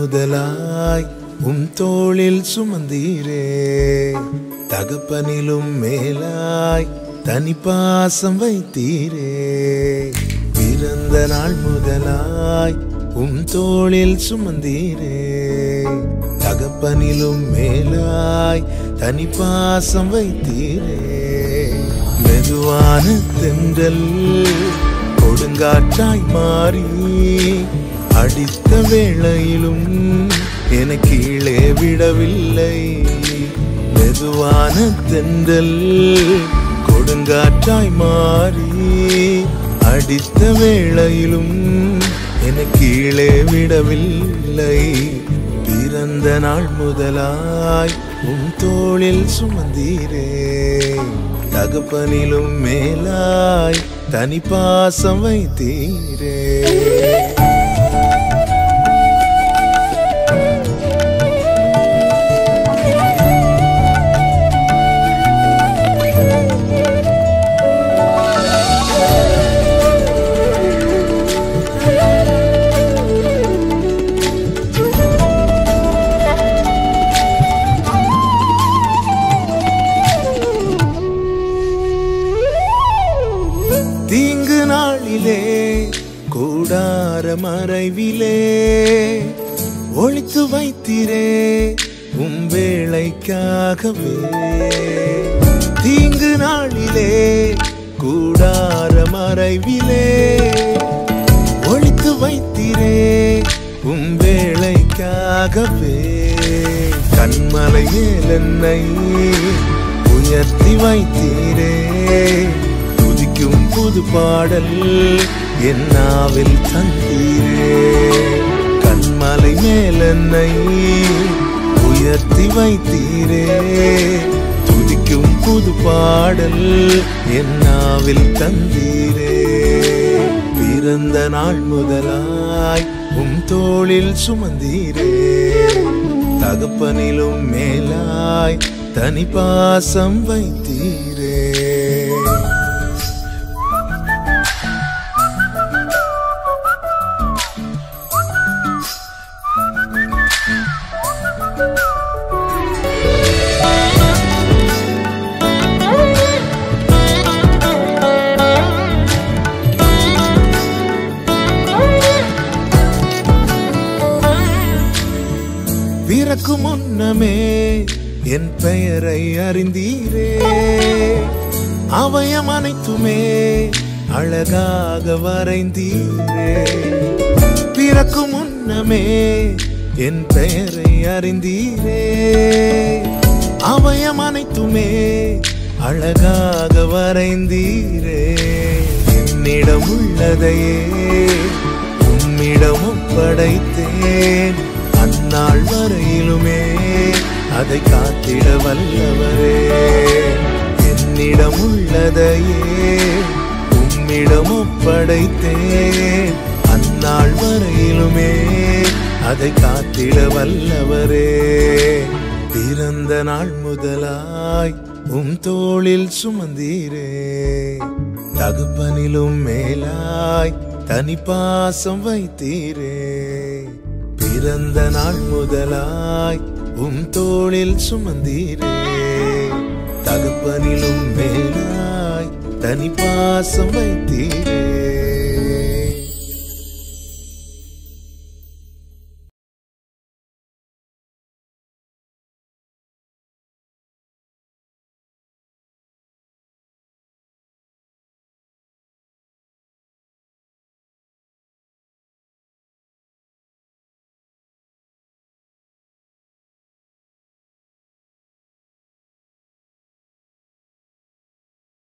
முதலாய் தோளில் சுமந்தீரே தகப்பனிலும் மேலாய் தனி பாசம் வைத்தீரே பிறந்த நாள் முதலாய் தோளில் சுமந்தீரே தகப்பனிலும் மேலாய் தனி பாசம் வைத்தீரே மெதுவான தென்றல் கொடுங்காற்றாய் மாறி அடித்த வேளையிலும் என கீழே விடவில்லை மெதுவான தென்றல் கொடுங்காற்றாய் மாறி அடித்த வேளையிலும் என கீழே விடவில்லை பிறந்த நாள் முதலாய் தோளில் சுமந்தீரே தகப்பனிலும் மேலாய் தனி பாசம் வைத்தீரே தீங்கு நாளிலே கூடார மறைவிலே ஒளித்து வைத்தீரே வேளைக்காகவே தீங்கு நாளிலே கூடார மறைவிலே ஒளித்து வைத்தீரே வேளைக்காகவே கண்மலை மேல் என்னை உயர்த்தி வைத்தீரே புது பாடல் என்னாவில் தந்தீரே கண்மலை மேல் என்னை உயர்த்தி வைத்தீரே துதிக்கும் புது பாடல் என்னாவில் தந்தீரே பிறந்த நாள் முதலாய் தோளில் சுமந்தீரே தகப்பனிலும் மேலாய் தனி பாசம் வைத்தீரே பிறக்கும் முன்னமே என் பெயரை அறிந்தீரே அவயம் அனைத்துமே அழகாக வரைந்தீரே பிறக்கும் முன்னமே என் பெயரை அறிந்தீரே அவயம் அனைத்துமே அழகாக வரைந்தீரே என்னிடம் உள்ளதையே உம்மிடம் ஒப்படைத்தேன் அந்நாள் வரையிலுமே அதை காத்திட வல்லவரே என்னிடம் உள்ளதையே உம்மிடம் ஒப்படைத்தேன் அந்நாள் வரையிலுமே அதை காத்திட வல்லவரே பிறந்த நாள் முதலாய் தோளில் சுமந்தீரே தகப்பனிலும் மேலாய் தனி பாசம் வைத்தீரே பிறந்த நாள் முதலாய் தோளில் சுமந்தீரே தகப்பனிலும் மேலாய் தனி பாசம் வைத்தீரே